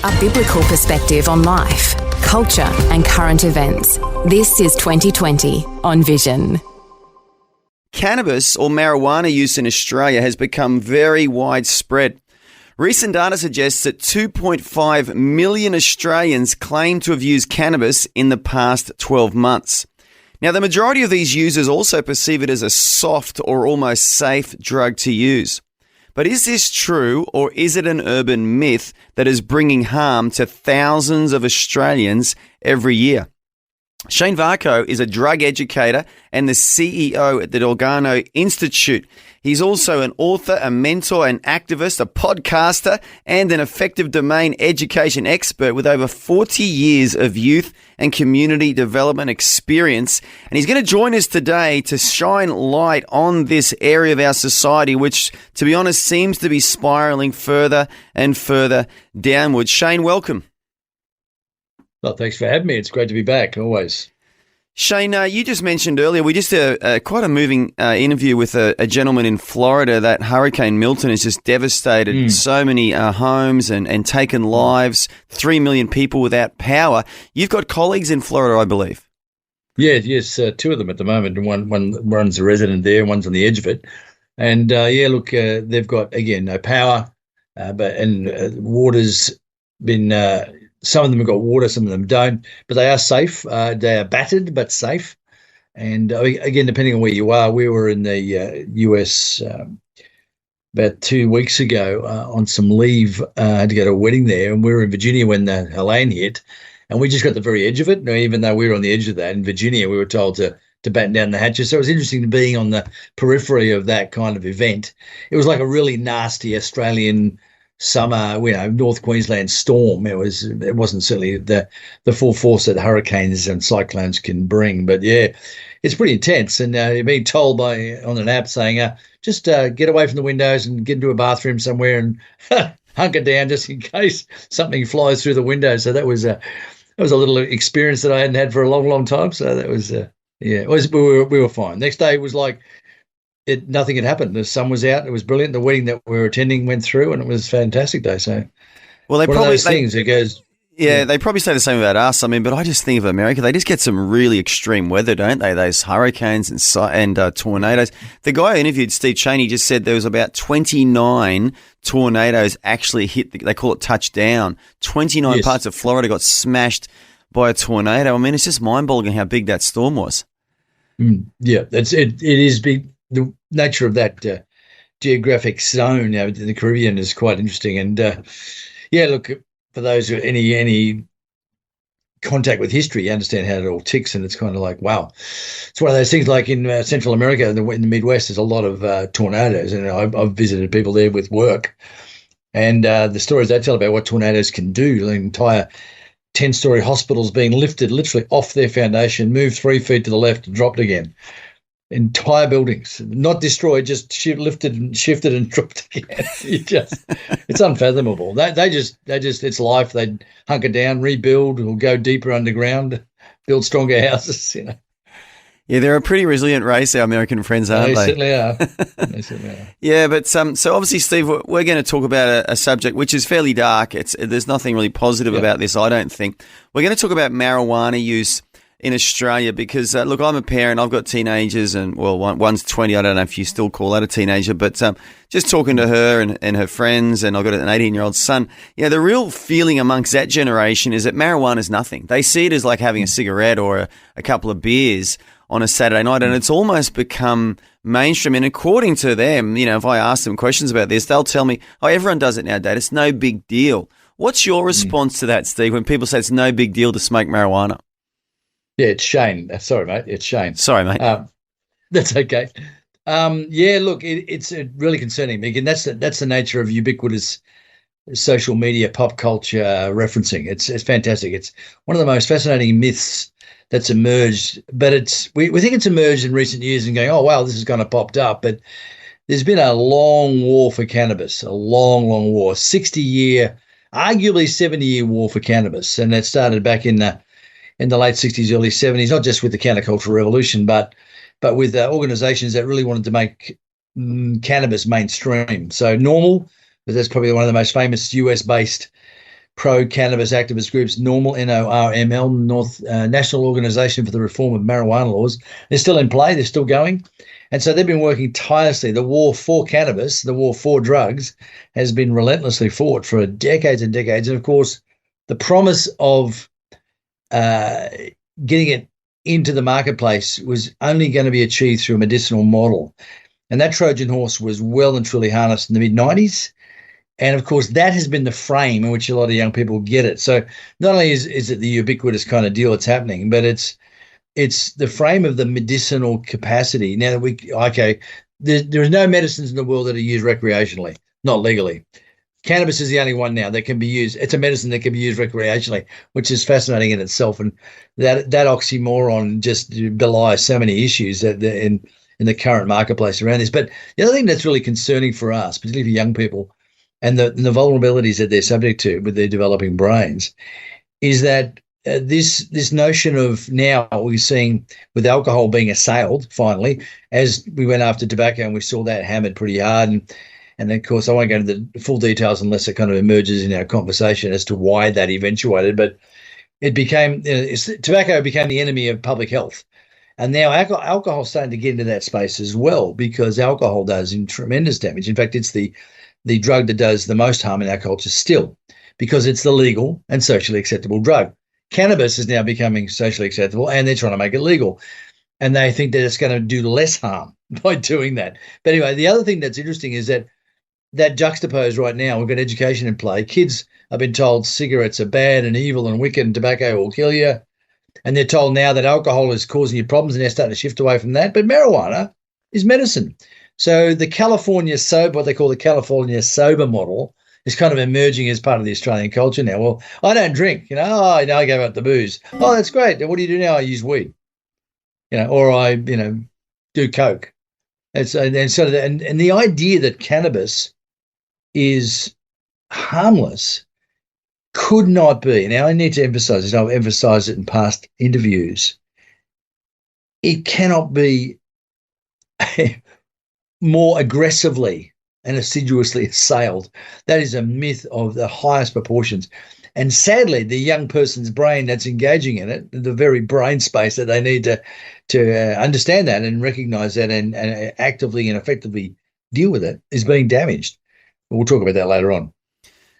A biblical perspective on life, culture and current events. This is 2020 on Vision. Cannabis or marijuana use in Australia has become very widespread. Recent data suggests that 2.5 million Australians claim to have used cannabis in the past 12 months. Now, the majority of these users also perceive it as a soft or almost safe drug to use. But is this true, or is it an urban myth that is bringing harm to thousands of Australians every year? Shane Varcoe is a drug educator and the CEO at the Dalgarno Institute. He's also an author, a mentor, an activist, a podcaster, and an effective domain education expert with over 40 years of youth and community development experience. And he's going to join us today to shine light on this area of our society, which, to be honest, seems to be spiraling further and further downwards. Shane, welcome. Well, thanks for having me. It's great to be back, always. Shane, you just mentioned earlier, we just did quite a moving interview with a gentleman in Florida that Hurricane Milton has just devastated so many homes and taken lives, 3 million people without power. You've got colleagues in Florida, I believe. Yes, two of them at the moment. One's a resident there, one's on the edge of it. And, they've got, again, no power, but water's been... some of them have got water, some of them don't, but they are safe. They are battered, but safe. And again, depending on where you are, we were in the US about 2 weeks ago on some leave. Had to go to a wedding there, and we were in Virginia when the Helene hit, and we just got the very edge of it. Now, even though we were on the edge of that in Virginia, we were told to batten down the hatches. So it was interesting being on the periphery of that kind of event. It was like a really nasty Australian summer, North Queensland storm. It wasn't certainly the full force that hurricanes and cyclones can bring, but yeah, it's pretty intense. And you're being told on an app saying, just get away from the windows and get into a bathroom somewhere and hunker down just in case something flies through the window. So that was a little experience that I hadn't had for a long, long time. So that was we were fine. Next day was like, nothing had happened. The sun was out. It was brilliant. The wedding that we were attending went through, and it was a fantastic day. So, well, they one probably of those things. It goes. Yeah, they probably say the same about us. I mean, but I just think of America. They just get some really extreme weather, don't they? Those hurricanes and tornadoes. The guy I interviewed, Steve Cheney, just said there was about 29 tornadoes actually hit. They call it touchdown. 29 parts of Florida got smashed by a tornado. I mean, it's just mind-boggling how big that storm was. Yeah, it is big. The nature of that geographic zone in the Caribbean is quite interesting. And look, for those who any contact with history, you understand how it all ticks, and it's kind of like, wow. It's one of those things like in Central America, in the Midwest, there's a lot of tornadoes, and I've visited people there with work, and the stories they tell about what tornadoes can do, the entire 10-story hospitals being lifted literally off their foundation, moved 3 feet to the left and dropped again. Entire buildings, not destroyed, just lifted and shifted and dropped again. It's unfathomable. They just, it's life. They hunker down, rebuild, or go deeper underground, build stronger houses. Yeah, they're a pretty resilient race, our American friends, aren't they? Certainly are. They certainly are. Yeah, but so obviously, Steve, we're going to talk about a subject which is fairly dark. There's nothing really positive about this, I don't think. We're going to talk about marijuana use in Australia because, look, I'm a parent. I've got teenagers and, well, one's 20. I don't know if you still call that a teenager, but just talking to her and her friends, and I've got an 18-year-old son, the real feeling amongst that generation is that marijuana is nothing. They see it as like having a cigarette or a couple of beers on a Saturday night, and it's almost become mainstream. And according to them, if I ask them questions about this, they'll tell me, oh, everyone does it nowadays. It's no big deal. What's your response to that, Steve, when people say it's no big deal to smoke marijuana? Yeah, it's Shane. Sorry, mate. It's Shane. Sorry, mate. That's okay. Look, it's really concerning. Again, that's the nature of ubiquitous social media, pop culture referencing. It's fantastic. It's one of the most fascinating myths that's emerged. But we think it's emerged in recent years and going, oh wow, this has kind of popped up. But there's been a long war for cannabis, a long, long war, 60-year, arguably 70-year war for cannabis, and that started back in the late 60s, early 70s, not just with the countercultural revolution, but with organizations that really wanted to make cannabis mainstream. So Normal, but that's probably one of the most famous US-based pro-cannabis activist groups, NORML, National Organisation for the Reform of Marijuana Laws. They're still in play. They're still going. And so they've been working tirelessly. The war for cannabis, the war for drugs, has been relentlessly fought for decades and decades. And, of course, the promise of getting it into the marketplace was only going to be achieved through a medicinal model. And that Trojan horse was well and truly harnessed in the mid-90s. And, of course, that has been the frame in which a lot of young people get it. So not only is it the ubiquitous kind of deal that's happening, but it's the frame of the medicinal capacity. Now, there are no medicines in the world that are used recreationally, not legally. Cannabis is the only one now that can be used. It's a medicine that can be used recreationally, which is fascinating in itself. And that oxymoron just belies so many issues that in the current marketplace around this. But the other thing that's really concerning for us, particularly for young people, and the vulnerabilities that they're subject to with their developing brains, is that this notion of now we're seeing with alcohol being assailed finally, as we went after tobacco and we saw that hammered pretty hard. And of course, I won't go into the full details unless it kind of emerges in our conversation as to why that eventuated. But it became tobacco became the enemy of public health. And now alcohol is starting to get into that space as well, because alcohol does tremendous damage. In fact, it's the drug that does the most harm in our culture still, because it's the legal and socially acceptable drug. Cannabis is now becoming socially acceptable, and they're trying to make it legal. And they think that it's going to do less harm by doing that. But anyway, the other thing that's interesting is that juxtaposed right now, we've got education in play. Kids have been told cigarettes are bad and evil and wicked and tobacco will kill you. And they're told now that alcohol is causing you problems, and they're starting to shift away from that. But marijuana is medicine. So what they call the California sober model is kind of emerging as part of the Australian culture now. Well, I don't drink, I gave up the booze. Oh, that's great. Then what do you do now? I use weed, or I, do coke. And the idea that cannabis is harmless could not be. Now, I need to emphasize this. I've emphasized it in past interviews. It cannot be more aggressively and assiduously assailed. That is a myth of the highest proportions. And sadly, the young person's brain that's engaging in it, the very brain space that they need to understand that and recognize that and actively and effectively deal with it, is being damaged. We'll talk about that later on.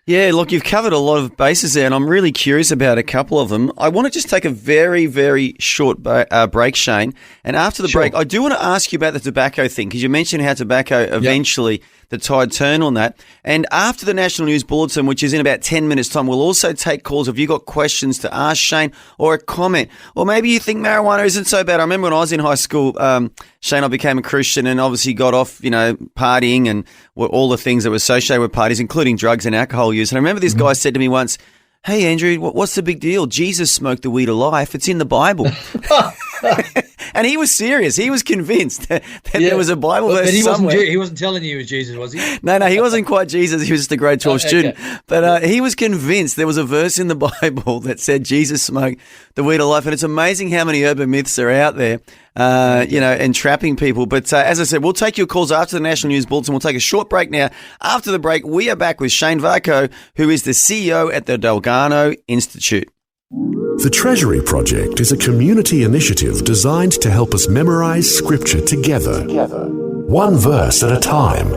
Yeah, look, you've covered a lot of bases there, and I'm really curious about a couple of them. I want to just take a very, very short break, Shane. And after the break, I do want to ask you about the tobacco thing, because you mentioned how tobacco eventually, the tide turned on that. And after the National News Bulletin, which is in about 10 minutes' time, we'll also take calls if you've got questions to ask Shane or a comment. Or maybe you think marijuana isn't so bad. I remember when I was in high school, Shane, I became a Christian and obviously got off, partying and all the things that were associated with parties, including drugs and alcohol use. And I remember this guy said to me once, "Hey, Andrew, what's the big deal? Jesus smoked the weed of life. It's in the Bible." And he was serious. He was convinced that there was a Bible verse somewhere. He wasn't telling you he was Jesus, was he? No, he wasn't quite Jesus. He was just a grade 12 student. But he was convinced there was a verse in the Bible that said Jesus smoked the weed of life. And it's amazing how many urban myths are out there, entrapping people. But as I said, we'll take your calls after the National News Bulletin. We'll take a short break now. After the break, we are back with Shane Varcoe, who is the CEO at the Dalgarno Institute. The Treasury Project is a community initiative designed to help us memorize Scripture together, one verse at a time.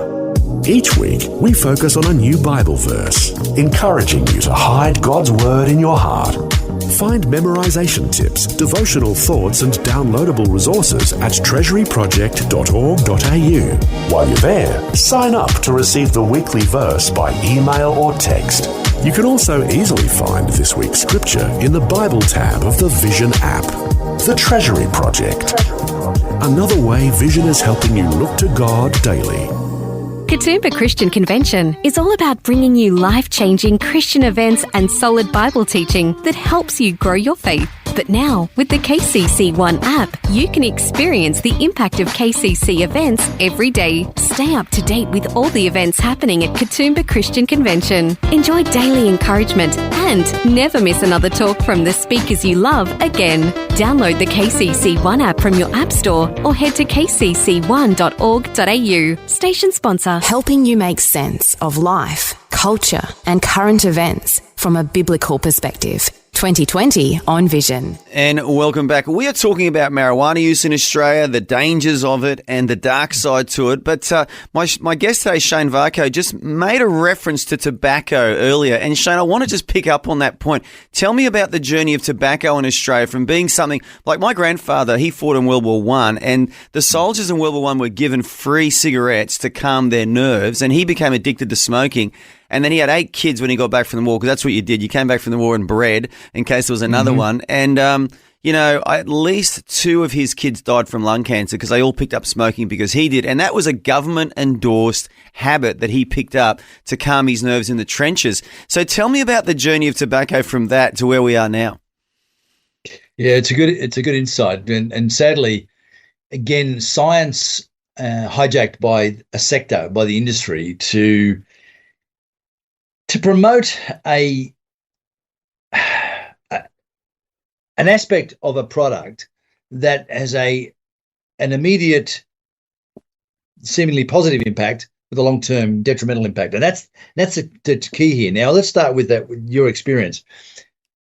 Each week, we focus on a new Bible verse, encouraging you to hide God's Word in your heart. Find memorization tips, devotional thoughts, and downloadable resources at treasuryproject.org.au. While you're there, sign up to receive the weekly verse by email or text. You can also easily find this week's scripture in the Bible tab of the Vision app. The Treasury Project. Another way Vision is helping you look to God daily. Katoomba Christian Convention is all about bringing you life-changing Christian events and solid Bible teaching that helps you grow your faith. But now, with the KCC One app, you can experience the impact of KCC events every day. Stay up to date with all the events happening at Katoomba Christian Convention. Enjoy daily encouragement and never miss another talk from the speakers you love again. Download the KCC One app from your app store or head to kcc1.org.au. Station sponsor. Helping you make sense of life, culture, and current events. For from a biblical perspective. 2020 on Vision. And welcome back. We are talking about marijuana use in Australia, the dangers of it and the dark side to it. But my guest today, Shane Varcoe, just made a reference to tobacco earlier. And Shane, I want to just pick up on that point. Tell me about the journey of tobacco in Australia from being something like my grandfather, he fought in World War One, and the soldiers in World War One were given free cigarettes to calm their nerves, and he became addicted to smoking. And then he had 8 kids when he got back from the war, because that's what you did. You came back from the war and bred in case there was another one. And, at least 2 of his kids died from lung cancer because they all picked up smoking because he did. And that was a government-endorsed habit that he picked up to calm his nerves in the trenches. So tell me about the journey of tobacco from that to where we are now. Yeah, it's a good insight. And sadly, again, science hijacked by a sector, by the industry, to promote an aspect of a product that has an immediate, seemingly positive impact with a long-term detrimental impact. And that's the key here. Now, let's start with with your experience.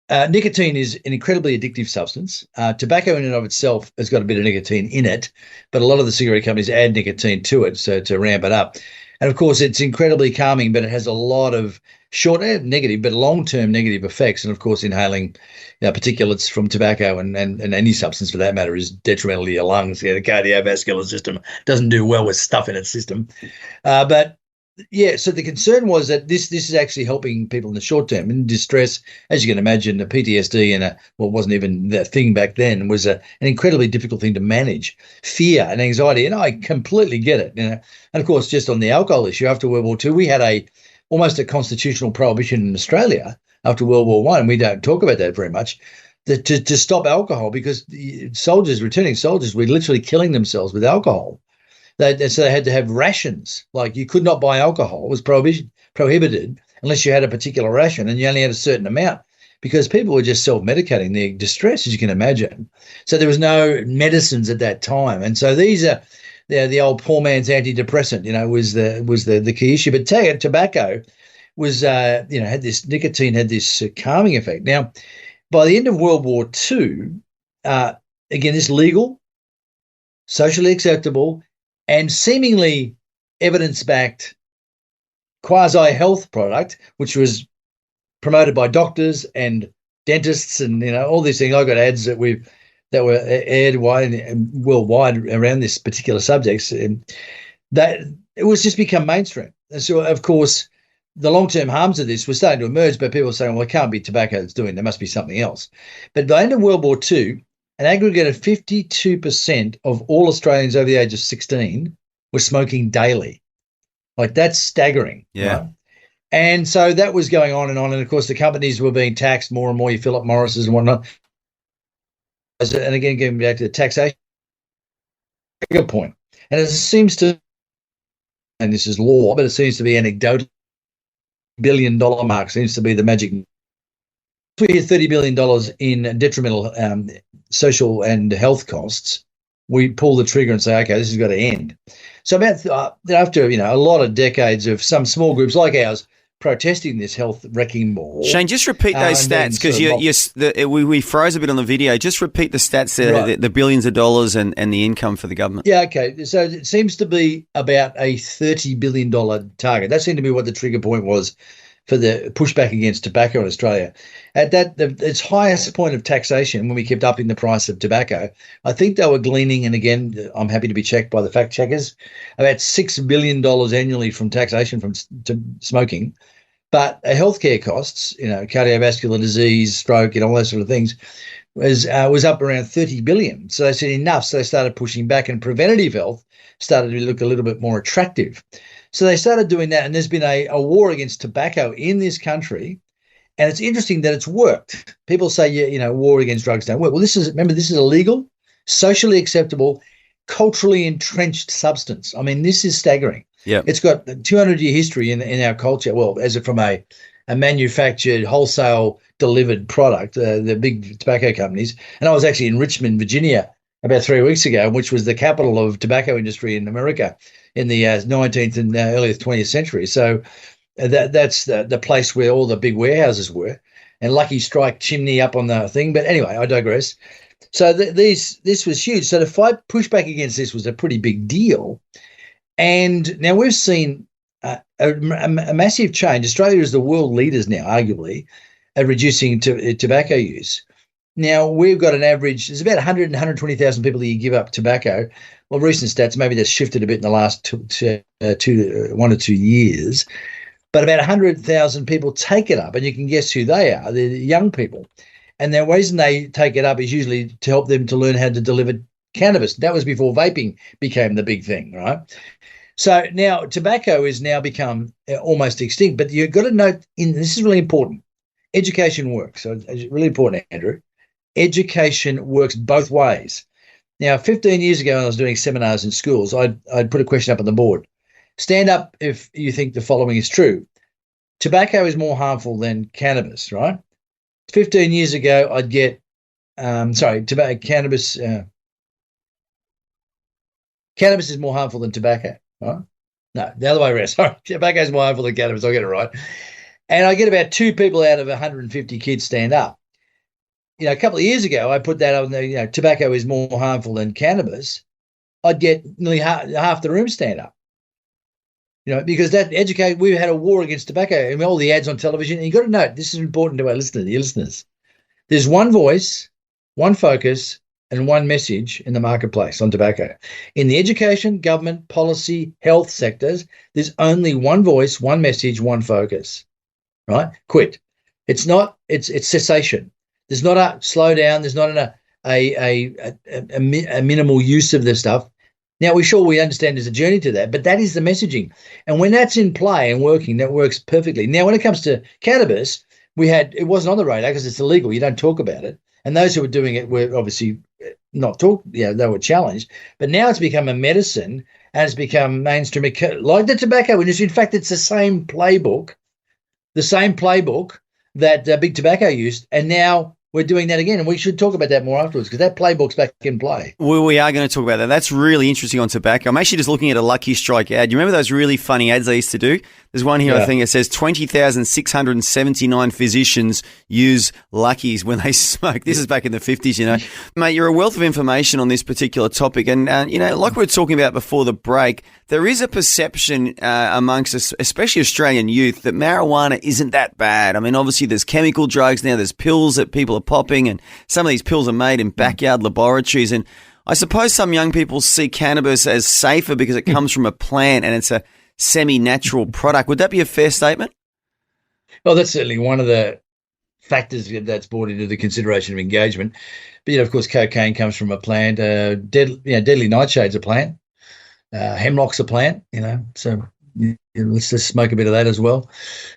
Nicotine is an incredibly addictive substance. Tobacco in and of itself has got a bit of nicotine in it, but a lot of the cigarette companies add nicotine to it so to ramp it up. And of course, it's incredibly calming, but it has a lot of short negative, but long-term negative effects. And of course, inhaling particulates from tobacco and any substance for that matter is detrimental to your lungs. The cardiovascular system doesn't do well with stuff in its system. So the concern was that this is actually helping people in the short term. In distress, as you can imagine, the PTSD and what wasn't even that thing back then was an incredibly difficult thing to manage. Fear and anxiety, and I completely get it. And of course, just on the alcohol issue, after World War II, we had almost a constitutional prohibition in Australia after World War I. We don't talk about that very much. To stop alcohol, because returning soldiers were literally killing themselves with alcohol. So they had to have rations. Like, you could not buy alcohol. It was prohibited unless you had a particular ration, and you only had a certain amount, because people were just self-medicating their distress, as you can imagine. So there was no medicines at that time. And so these are the old poor man's antidepressant, was the key issue. But tobacco was, had this nicotine, had this calming effect. Now, by the end of World War II, again, this legal, socially acceptable, and seemingly evidence-backed quasi-health product, which was promoted by doctors and dentists and all these things. I got ads that were aired worldwide around this particular subject. That it was just become mainstream. And so, of course, the long-term harms of this were starting to emerge, but people were saying, well, it can't be tobacco that's doing it. There must be something else. But by the end of World War II, an aggregate of 52% of all Australians over the age of 16 were smoking daily. Like, that's staggering. Yeah. Right? And so that was going on. And of course, the companies were being taxed more and more. You Philip Morris's and whatnot. And again, getting back to the taxation point. And it seems to, and this is law, but it seems to be anecdotal, $1 billion mark seems to be the magic. If we hit $30 billion in detrimental social and health costs, we pull the trigger and say, okay, this has got to end. So after a lot of decades of some small groups like ours protesting this health wrecking ball. Shane, just repeat those stats, because we froze a bit on the video. Just repeat the stats there, right. the billions of dollars and the income for the government. Yeah, okay. So it seems to be about a $30 billion target. That seemed to be what the trigger point was for the pushback against tobacco in Australia. At its highest point of taxation, when we kept upping the price of tobacco, I think they were gleaning, and again, I'm happy to be checked by the fact checkers, about $6 billion annually from taxation to smoking. But healthcare costs, cardiovascular disease, stroke, all those sort of things, was up around $30 billion. So they said enough. So they started pushing back, and preventative health started to look a little bit more attractive. So they started doing that, and there's been a war against tobacco in this country, and it's interesting that it's worked. People say, war against drugs don't work. Well, this is a legal, socially acceptable, culturally entrenched substance. I mean, this is staggering. Yeah, it's got a 200-year history in our culture. Well, as from a manufactured, wholesale delivered product, the big tobacco companies. And I was actually in Richmond, Virginia, about 3 weeks ago, which was the capital of tobacco industry in America in the 19th and early 20th century. So That's the place where all the big warehouses were, and Lucky Strike chimney up on the thing. But anyway, I digress. So this was huge. So to fight pushback against this was a pretty big deal. And now we've seen a massive change. Australia is the world leaders now, arguably, at reducing tobacco use. Now, we've got an average, there's about 100 and 120,000 people that you give up tobacco. Well, recent stats, maybe that's shifted a bit in the last 1 or 2 years. But about 100,000 people take it up, and you can guess who they are. They're young people. And the reason they take it up is usually to help them to learn how to deliver cannabis. That was before vaping became the big thing, right? So now tobacco has now become almost extinct. But you've got to note, this is really important, education works. So it's really important, Andrew. Education works both ways. Now, 15 years ago when I was doing seminars in schools, I'd put a question up on the board. Stand up if you think the following is true. Tobacco is more harmful than cannabis, right? 15 years ago, I'd get, cannabis is more harmful than tobacco, right? No, the other way around. Sorry, tobacco is more harmful than cannabis. I'll get it right. And I get about 2 people out of 150 kids stand up. A couple of years ago, I put that on the, tobacco is more harmful than cannabis. I'd get nearly half the room stand up. Because we've had a war against tobacco and all the ads on television. And you've got to note, this is important to your listeners. There's one voice, one focus, and one message in the marketplace on tobacco. In the education, government, policy, health sectors, there's only one voice, one message, one focus, right? Quit. It's cessation. There's not a slowdown. There's not a minimal use of this stuff. Now, we understand there's a journey to that, but that is the messaging. And when that's in play and working, that works perfectly. Now, when it comes to cannabis, it wasn't on the radar because it's illegal. You don't talk about it. And those who were doing it were obviously they were challenged. But now it's become a medicine and it's become mainstream, like the tobacco industry. In fact, it's the same playbook that Big Tobacco used. And now we're doing that again, and we should talk about that more afterwards because that playbook's back in play. Well, we are going to talk about that. That's really interesting on tobacco. I'm actually just looking at a Lucky Strike ad. You remember those really funny ads they used to do? There's one here, I think, it says 20,679 physicians use Luckies when they smoke. This is back in the 50s, Mate, you're a wealth of information on this particular topic. And, like we were talking about before the break, there is a perception amongst us, especially Australian youth, that marijuana isn't that bad. I mean, obviously there's chemical drugs now, there's pills that people are popping, and some of these pills are made in backyard laboratories. And I suppose some young people see cannabis as safer because it comes from a plant and it's a semi-natural product. Would that be a fair statement? Well, that's certainly one of the factors that's brought into the consideration of engagement. But, of course, cocaine comes from a plant. Deadly nightshade's a plant. Hemlock's a plant, so let's just smoke a bit of that as well.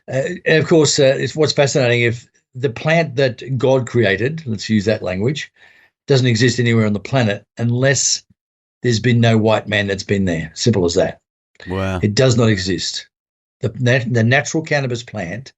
And, of course, it's what's fascinating, if the plant that God created, let's use that language, doesn't exist anywhere on the planet unless there's been no white man that's been there. Simple as that. Wow. It does not exist. The natural cannabis plant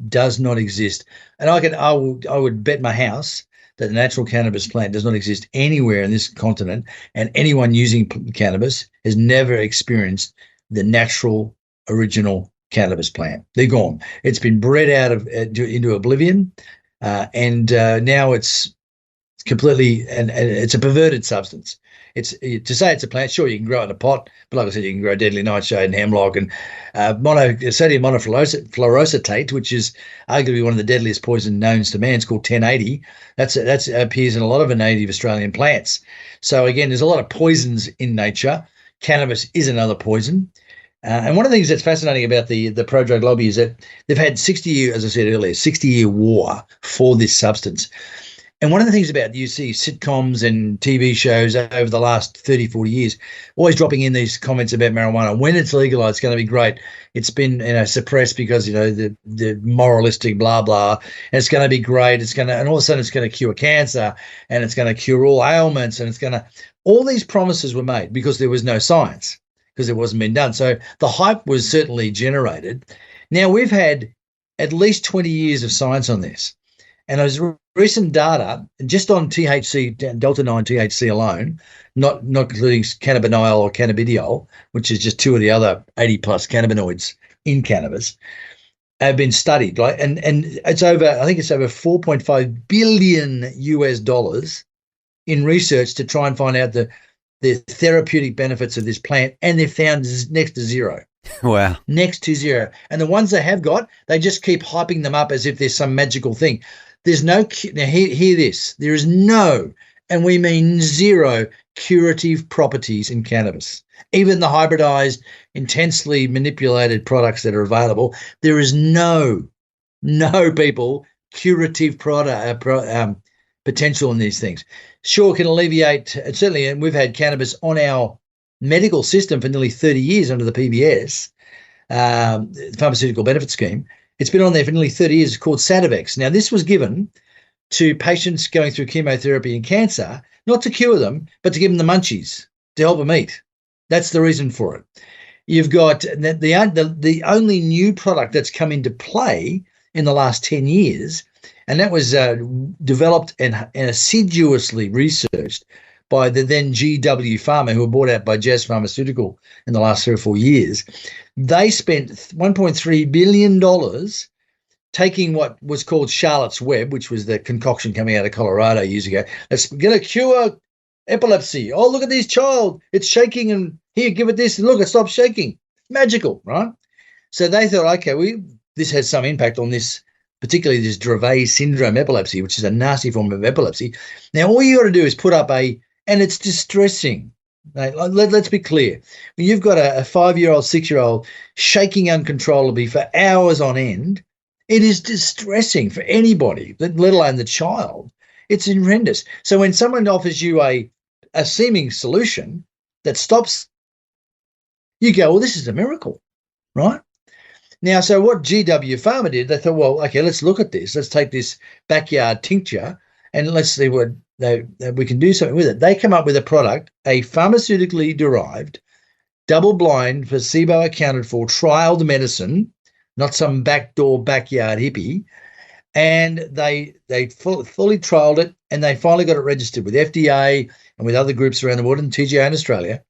does not exist. And I would bet my house that the natural cannabis plant does not exist anywhere in this continent, and anyone using cannabis has never experienced the natural original cannabis plant. They're gone. It's been bred out of into oblivion, and now it's completely and it's a perverted substance. It's to say it's a plant. Sure, you can grow it in a pot, but like I said, you can grow deadly nightshade and hemlock and sodium monofluoroacetate, which is arguably one of the deadliest poisons known to man. It's called 1080. That appears in a lot of native Australian plants. So again, there's a lot of poisons in nature. Cannabis is another poison. And one of the things that's fascinating about the pro-drug lobby is that they've had 60-year, as I said earlier, 60-year war for this substance. And one of the things about you see sitcoms and TV shows over the last 30, 40 years, always dropping in these comments about marijuana. When it's legalized, it's going to be great. It's been suppressed because, the moralistic blah, blah. And it's going to be great. And all of a sudden it's going to cure cancer and it's going to cure all ailments. And all these promises were made because there was no science, because it wasn't been done. So the hype was certainly generated. Now we've had at least 20 years of science on this. And there's recent data just on THC, Delta-9 THC alone, not including cannabidiol or cannabidiol, which is just two of the other 80-plus cannabinoids in cannabis have been studied, right? And it's over, I think it's over $4.5 billion US in research to try and find out the therapeutic benefits of this plant, and they've found next to zero. Wow. Next to zero. And the ones they have got, they just keep hyping them up as if there's some magical thing. There's no, now hear this, there is no, and we mean zero, curative properties in cannabis. Even the hybridized, intensely manipulated products that are available, there is no people, curative potential in these things. Sure, can alleviate, certainly, and we've had cannabis on our medical system for nearly 30 years under the PBS, Pharmaceutical Benefit Scheme. It's been on there for nearly 30 years. It's called Sativex. Now, this was given to patients going through chemotherapy and cancer, not to cure them, but to give them the munchies, to help them eat. That's the reason for it. You've got the only new product that's come into play in the last 10 years, and that was developed and assiduously researched by the then GW Pharma, who were bought out by Jazz Pharmaceutical in the last 3 or 4 years. They spent $1.3 billion taking what was called Charlotte's Web, which was the concoction coming out of Colorado years ago. That's going to cure epilepsy. Oh, look at this child. It's shaking, and here, give it this. And look, it stops shaking. Magical, right? So they thought, okay, this has some impact on this, particularly this Dravet syndrome epilepsy, which is a nasty form of epilepsy. Now, all you got to do is put up and it's distressing. Let's be clear. When you've got a 5-year-old, 6-year-old shaking uncontrollably for hours on end, it is distressing for anybody, let alone the child. It's horrendous. So when someone offers you a seeming solution that stops, you go, well, this is a miracle, right? Now, so what GW Pharma did, they thought, well, okay, let's look at this. Let's take this backyard tincture and let's see what we can do something with it. They come up with a product, a pharmaceutically derived, double-blind, placebo-accounted for, trialed medicine, not some backdoor backyard hippie, and they fully trialed it, and they finally got it registered with FDA and with other groups around the world, and TGA in Australia.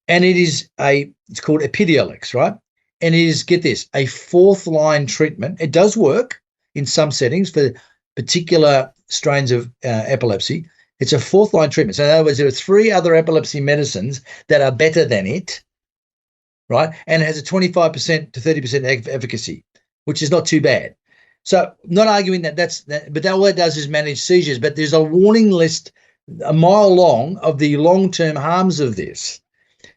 And it's called Epidiolex, right? And it is, get this, a fourth-line treatment. It does work in some settings for particular strains of epilepsy. It's a fourth-line treatment. So in other words, there are 3 other epilepsy medicines that are better than it, right? And it has a 25% to 30% efficacy, which is not too bad. So not arguing that but all that does is manage seizures. But there's a warning list a mile long of the long-term harms of this.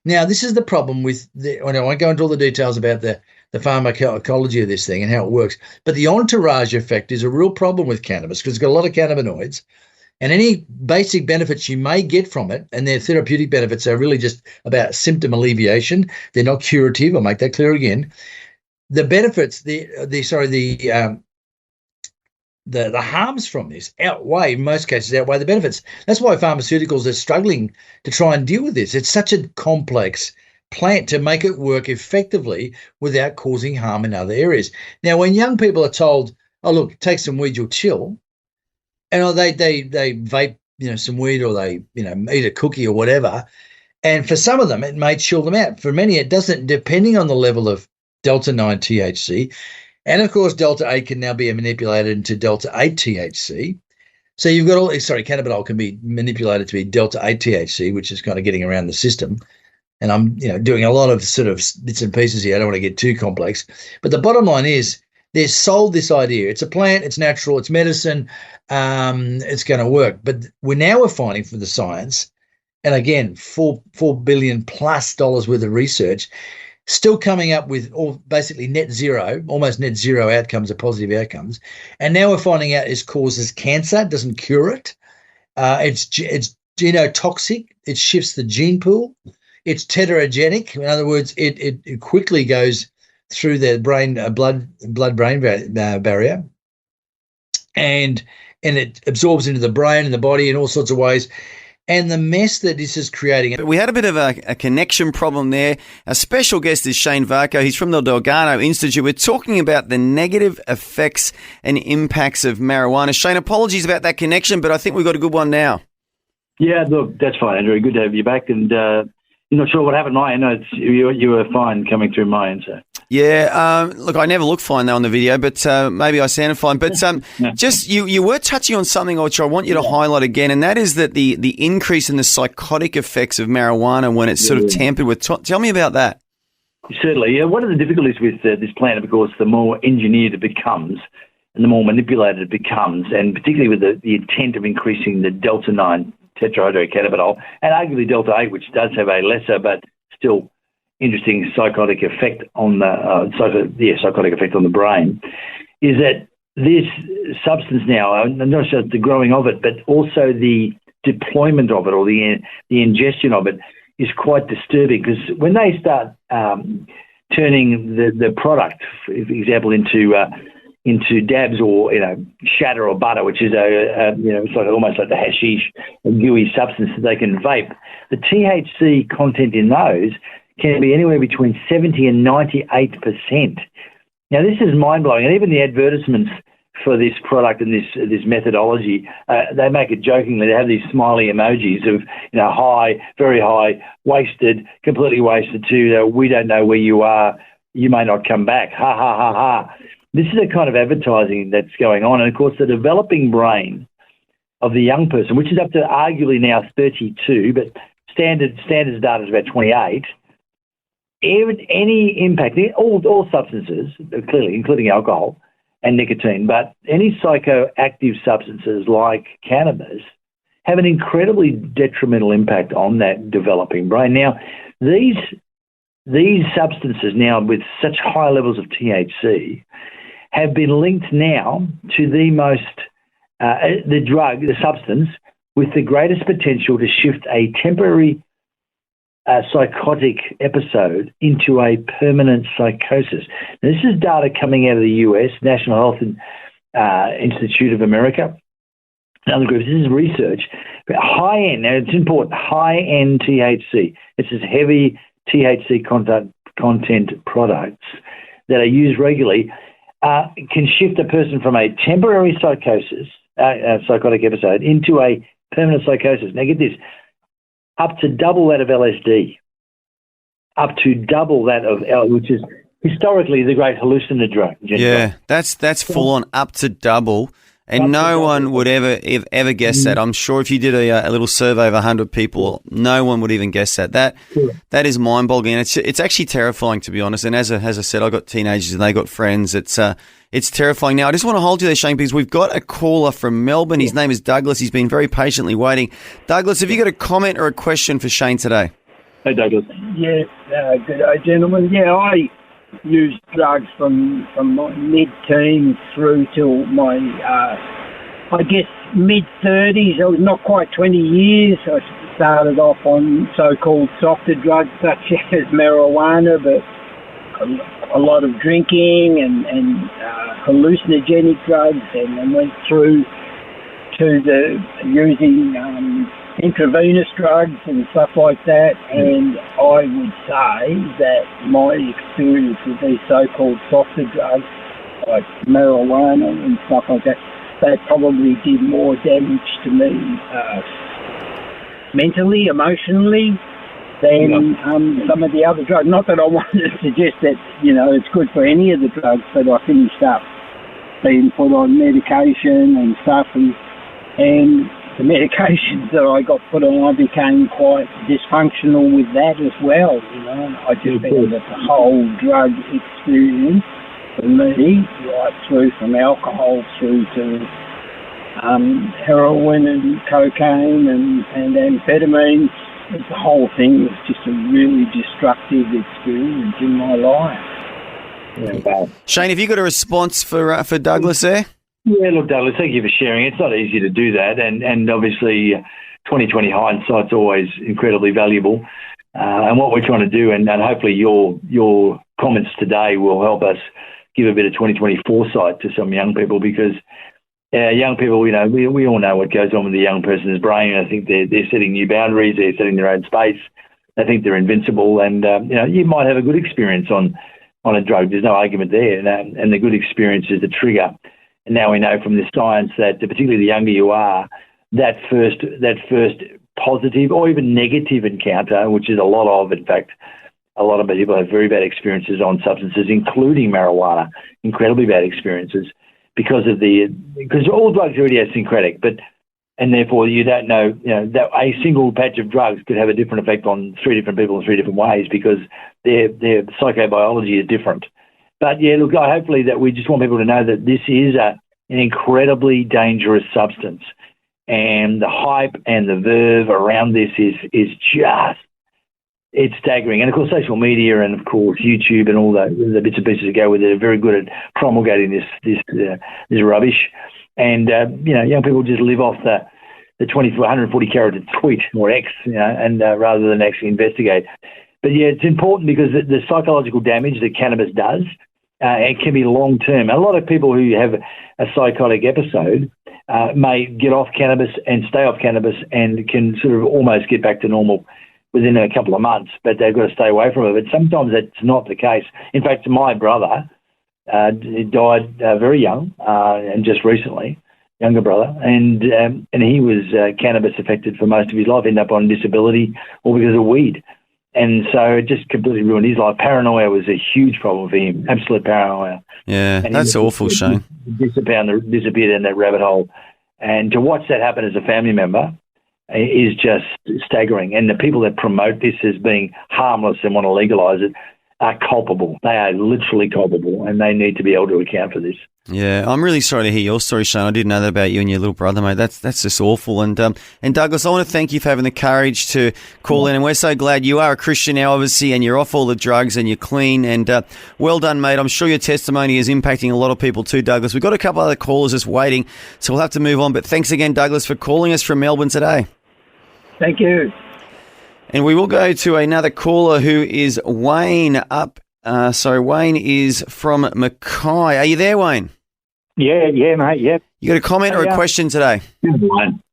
Now, this is the problem with I won't go into all the details about the pharmacology of this thing and how it works, but the entourage effect is a real problem with cannabis because it's got a lot of cannabinoids, and any basic benefits you may get from it, and their therapeutic benefits are really just about symptom alleviation. They're not curative. I'll make that clear again. The benefits, the harms from this in most cases outweigh the benefits. That's why pharmaceuticals are struggling to try and deal with this. It's such a complex plant to make it work effectively without causing harm in other areas. Now, when young people are told, oh, look, take some weed, you'll chill, and they vape, some weed, or they, eat a cookie or whatever, and for some of them, it may chill them out. For many, it doesn't, depending on the level of delta-9 THC. And, of course, delta-8 can now be manipulated into delta-8 THC. So you've got cannabinol can be manipulated to be delta-8 THC, which is kind of getting around the system. And I'm, doing a lot of sort of bits and pieces here. I don't want to get too complex. But the bottom line is they've sold this idea. It's a plant, it's natural, it's medicine, it's going to work. But we're finding from the science, and again, $4 billion plus worth of research, still coming up with basically almost net zero outcomes or positive outcomes. And now we're finding out it causes cancer, it doesn't cure it. It's genotoxic, it shifts the gene pool. It's teratogenic. In other words, it quickly goes through the brain, blood-brain barrier, and it absorbs into the brain and the body in all sorts of ways. And the mess that this is creating. But we had a bit of a connection problem there. Our special guest is Shane Varcoe. He's from the Dalgarno Institute. We're talking about the negative effects and impacts of marijuana. Shane, apologies about that connection, but I think we've got a good one now. Yeah, look, that's fine, Andrew. Good to have you back. And I'm not sure what happened. I know you were fine coming through mine. So Yeah, look, I never look fine though on the video, but maybe I sounded fine. But just you were touching on something which I want you to highlight again, and that is that the increase in the psychotic effects of marijuana when it's sort of tampered with. Tell me about that. Certainly. Yeah. One of the difficulties with this plant, of course, the more engineered it becomes and the more manipulated it becomes, and particularly with the intent of increasing the delta-9 tetrahydrocannabinol and arguably delta-8, which does have a lesser but still interesting psychotic effect on the psychotic effect on the brain, is that this substance now, not just the growing of it, but also the deployment of it or the ingestion of it is quite disturbing, because when they start turning the product, for example, into dabs or shatter or butter, which is it's like almost like the hashish, a gooey substance that they can vape. The THC content in those can be anywhere between 70 and 98%. Now, this is mind-blowing, and even the advertisements for this product and this methodology, they make it jokingly. They have these smiley emojis of high, very high, wasted, completely wasted to we don't know where you are, you may not come back, ha, ha, ha, ha. This is the kind of advertising that's going on. And, of course, the developing brain of the young person, which is up to arguably now 32, but standards data is about 28, any impact, all substances, clearly, including alcohol and nicotine, but any psychoactive substances like cannabis have an incredibly detrimental impact on that developing brain. Now, these substances now with such high levels of THC have been linked now to the substance with the greatest potential to shift a temporary psychotic episode into a permanent psychosis. Now, this is data coming out of the US, National Health Institute of America, and other groups. This is research. But high-end, now it's important, high-end THC. This is heavy THC content products that are used regularly, can shift a person from a temporary psychosis, psychotic episode, into a permanent psychosis. Now, get this. Up to double that of LSD, up to double that of which is historically the great hallucinogen drug. Yeah, that's full on, up to double, and no one would ever guess that. I'm sure if you did a little survey of 100 people, no one would even guess that. That is mind-boggling. It's actually terrifying, to be honest. And as I said, I got teenagers and they got friends. It's terrifying. Now, I just want to hold you there, Shane, because we've got a caller from Melbourne. His name is Douglas. He's been very patiently waiting. Douglas, have you got a comment or a question for Shane today? Hey, Douglas. Yes, good day, gentlemen. Yeah, I used drugs from my mid-teens through till my, mid-30s. I was not quite 20 years. I started off on so-called softer drugs such as marijuana, but a lot of drinking and hallucinogenic drugs, and then went through to the using intravenous drugs and stuff like that. And I would say that my experience with these so-called softer drugs like marijuana and stuff like that, they probably did more damage to me mentally, emotionally, than some of the other drugs. Not that I wanted to suggest that, it's good for any of the drugs, but I finished up being put on medication and stuff, and the medications that I got put on, I became quite dysfunctional with that as well, I just found that the whole drug experience for me, right through from alcohol through to heroin and cocaine and amphetamines, the whole thing was just a really destructive experience in my life. Yeah. Shane, have you got a response for Douglas there? Yeah, look, Douglas, thank you for sharing. It's not easy to do that, and obviously 2020 hindsight's always incredibly valuable. And what we're trying to do, and hopefully your comments today will help us give a bit of 2020 foresight to some young people, because young people, we all know what goes on with the young person's brain. I think they're setting new boundaries, they're setting their own space. They think they're invincible, and you might have a good experience on a drug. There's no argument there, and the good experience is the trigger. And now we know from the science that particularly the younger you are, that first positive or even negative encounter, which is a lot of, in fact, a lot of people have very bad experiences on substances, including marijuana, incredibly bad experiences, because all drugs are idiosyncratic, and therefore you don't know, that a single patch of drugs could have a different effect on 3 different people in 3 different ways because their psychobiology is different. But yeah, look, hopefully that we just want people to know that this is an incredibly dangerous substance, and the hype and the verve around this is just, it's staggering. And of course, social media and of course YouTube and all the bits and pieces that go with it are very good at promulgating this rubbish. And young people just live off the 140 character tweet or X, and rather than actually investigate. But yeah, it's important because the psychological damage that cannabis does, it can be long term. A lot of people who have a psychotic episode may get off cannabis and stay off cannabis and can sort of almost get back to normal within a couple of months, but they've got to stay away from it. But sometimes that's not the case. In fact, my brother died very young and just recently, younger brother, and he was cannabis affected for most of his life, ended up on disability all because of weed. And so it just completely ruined his life. Paranoia was a huge problem for him, absolute paranoia. Yeah, and that's awful, Shane. Disappeared in that rabbit hole. And to watch that happen as a family member is just staggering. And the people that promote this as being harmless and want to legalise it are culpable. They are literally culpable, and they need to be able to account for this. Yeah, I'm really sorry to hear your story, Shane. I didn't know that about you and your little brother, mate. That's just awful. And Douglas, I want to thank you for having the courage to call in, and we're so glad you are a Christian now, obviously, and you're off all the drugs and you're clean. And well done, mate. I'm sure your testimony is impacting a lot of people too, Douglas. We've got a couple other callers just waiting, so we'll have to move on. But thanks again, Douglas, for calling us from Melbourne today. Thank you. And we will go to another caller who is Wayne Wayne is from Mackay. Are you there, Wayne? Yeah, mate, yep. You got a comment or a question today?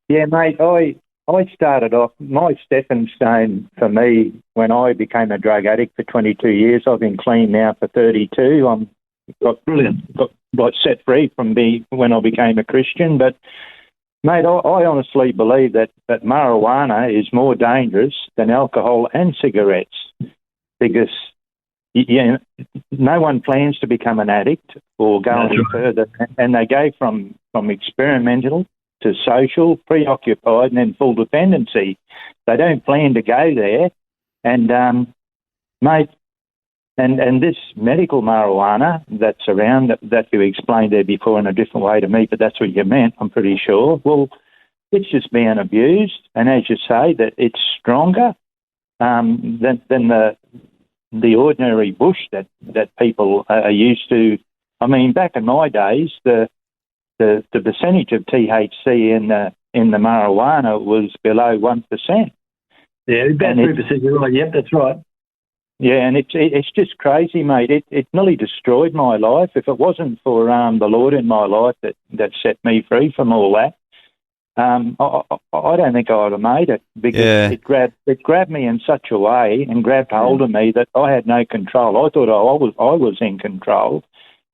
Yeah, mate, I started off, my stepping stone for me when I became a drug addict for 22 years. I've been clean now for 32. Got set free from when I became a Christian, but mate, I honestly believe that marijuana is more dangerous than alcohol and cigarettes because no one plans to become an addict or go any further, and they go from experimental to social, preoccupied, and then full dependency. They don't plan to go there, and mate, and this medical marijuana that's around that you explained there before in a different way to me, but that's what you meant, I'm pretty sure. Well, it's just being abused, and as you say, that it's stronger than the ordinary bush that people are used to. I mean, back in my days, the percentage of THC in the marijuana was below 1%. Yeah, about 3%. You're right. Yep, that's right. Yeah, and it's just crazy, mate. It nearly destroyed my life. If it wasn't for the Lord in my life that set me free from all that, I don't think I would have made it because it grabbed me in such a way and grabbed hold of me that I had no control. I thought I was in control,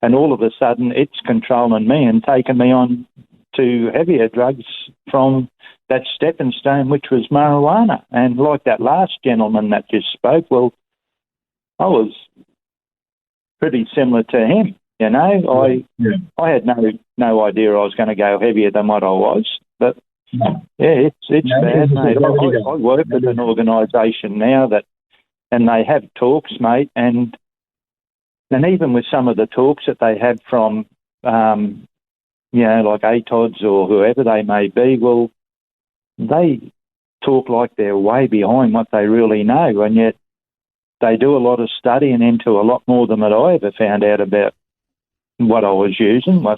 and all of a sudden it's controlling me and taking me on to heavier drugs from that stepping stone, which was marijuana. And like that last gentleman that just spoke, well, I was pretty similar to him, you know. I had no idea I was going to go heavier than what I was. But, yeah, it's bad, mate. I work with an organisation now and they have talks, mate, and even with some of the talks that they have from, like ATODs or whoever they may be, well, they talk like they're way behind what they really know, and yet they do a lot of studying into a lot more than I ever found out about what I was using. Well,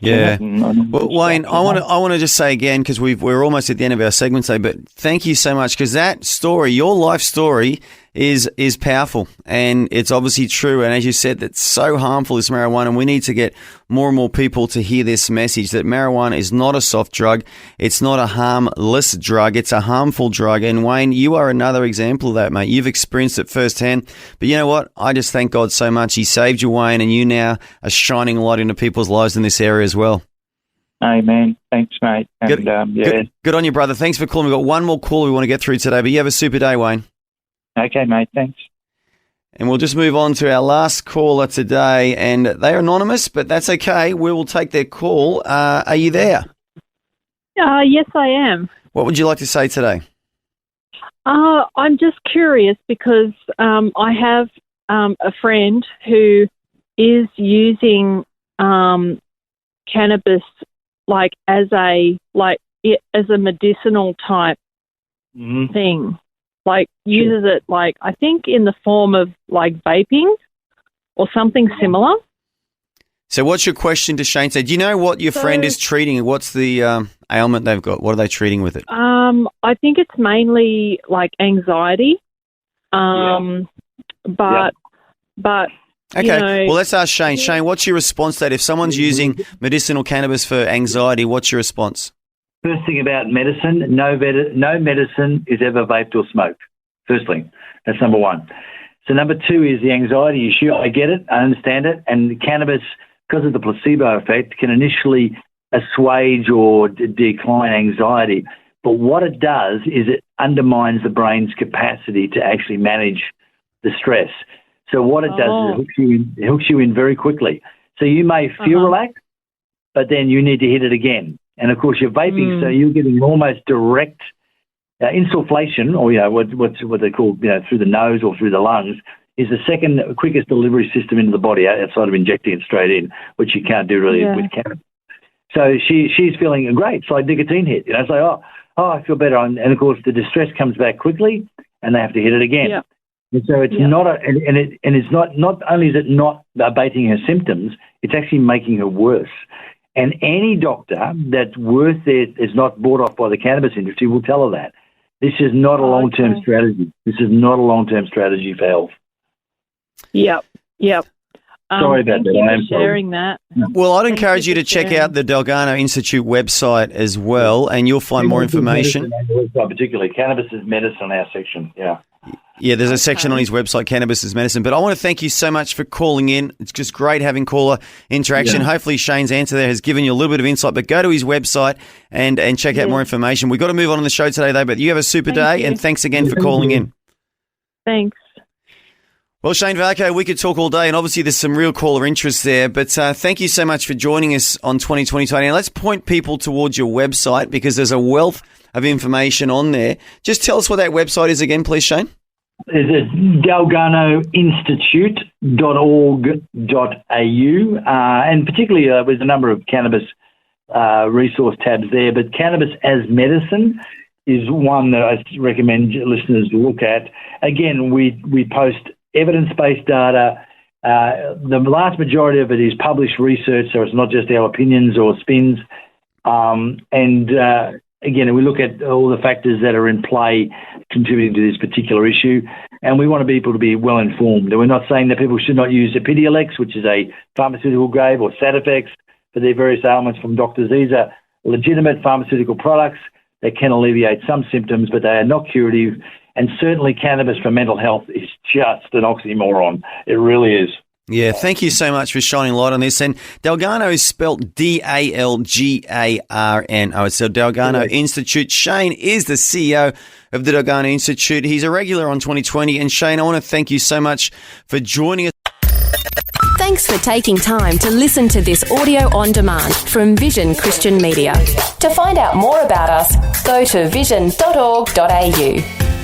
Wayne, I want to just say again, because we're almost at the end of our segment today, but thank you so much, because that story, your life story, is powerful, and it's obviously true. And as you said, that's so harmful, this marijuana, and we need to get more and more people to hear this message that marijuana is not a soft drug. It's not a harmless drug. It's a harmful drug. And Wayne, you are another example of that, mate. You've experienced it firsthand. But you know what? I just thank God so much. He saved you, Wayne, and you now are shining light into people's lives in this area as well. Amen. Thanks, mate. And, good on you, brother. Thanks for calling. We've got one more call we want to get through today, but you have a super day, Wayne. Okay, mate. Thanks. And we'll just move on to our last caller today, and they're anonymous, but that's okay. We will take their call. Are you there? Yes, I am. What would you like to say today? I'm just curious because I have a friend who is using cannabis as a medicinal type thing. Uses it I think in the form of vaping or something similar. So what's your question to Shane? So do you know what your friend is treating? What's the ailment they've got? What are they treating with it? I think it's mainly anxiety. But okay, well, let's ask Shane. Shane, what's your response to that? If someone's using medicinal cannabis for anxiety, what's your response? First thing about medicine, no medicine is ever vaped or smoked. First thing. That's number one. So number two is the anxiety issue. I get it. I understand it. And cannabis, because of the placebo effect, can initially assuage or decline anxiety. But what it does is it undermines the brain's capacity to actually manage the stress. So what it does is it hooks you in very quickly. So you may feel relaxed, but then you need to hit it again. And of course, you're vaping, so you're getting almost direct insufflation, or what they call through the nose or through the lungs, is the second quickest delivery system into the body outside of injecting it straight in, which you can't do really with cannabis. So she's feeling great. It's like nicotine hit. It's like I feel better, and of course the distress comes back quickly, and they have to hit it again. Yeah. And so it's not it's not only is it not abating her symptoms, it's actually making her worse. And any doctor that's worth it is not bought off by the cannabis industry will tell her that. This is not a long-term strategy. This is not a long-term strategy for health. Yep. Sorry about that. I am sharing that. Well, I'd encourage you to check out the Dalgarno Institute website as well, and you'll find more information. Particularly, Cannabis is Medicine, our section, Yeah, there's a section on his website, Cannabis is Medicine. But I want to thank you so much for calling in. It's just great having caller interaction. Yeah. Hopefully Shane's answer there has given you a little bit of insight. But go to his website and check out more information. We've got to move on the show today, though. But you have a super day, and thanks again for calling in. Thanks. Well, Shane Varcoe, we could talk all day, and obviously there's some real caller interest there. But thank you so much for joining us on 2020. And let's point people towards your website because there's a wealth of information on there. Just tell us what that website is again, please, Shane. Is it dalgarnoinstitute.org.au, and particularly with a number of cannabis resource tabs there. But Cannabis as Medicine is one that I recommend listeners look at. Again, we post evidence-based data. The vast majority of it is published research, so it's not just our opinions or spins. Again, we look at all the factors that are in play contributing to this particular issue, and we want people to be well informed. And we're not saying that people should not use Epidiolex, which is a pharmaceutical grade, or Sativex for their various ailments from doctors. These are legitimate pharmaceutical products that can alleviate some symptoms, but they are not curative. And certainly cannabis for mental health is just an oxymoron. It really is. Yeah, thank you so much for shining light on this. And Dalgarno is spelt Dalgarno. So Dalgarno Institute. Shane is the CEO of the Dalgarno Institute. He's a regular on 2020. And Shane, I want to thank you so much for joining us. Thanks for taking time to listen to this audio on demand from Vision Christian Media. To find out more about us, go to vision.org.au.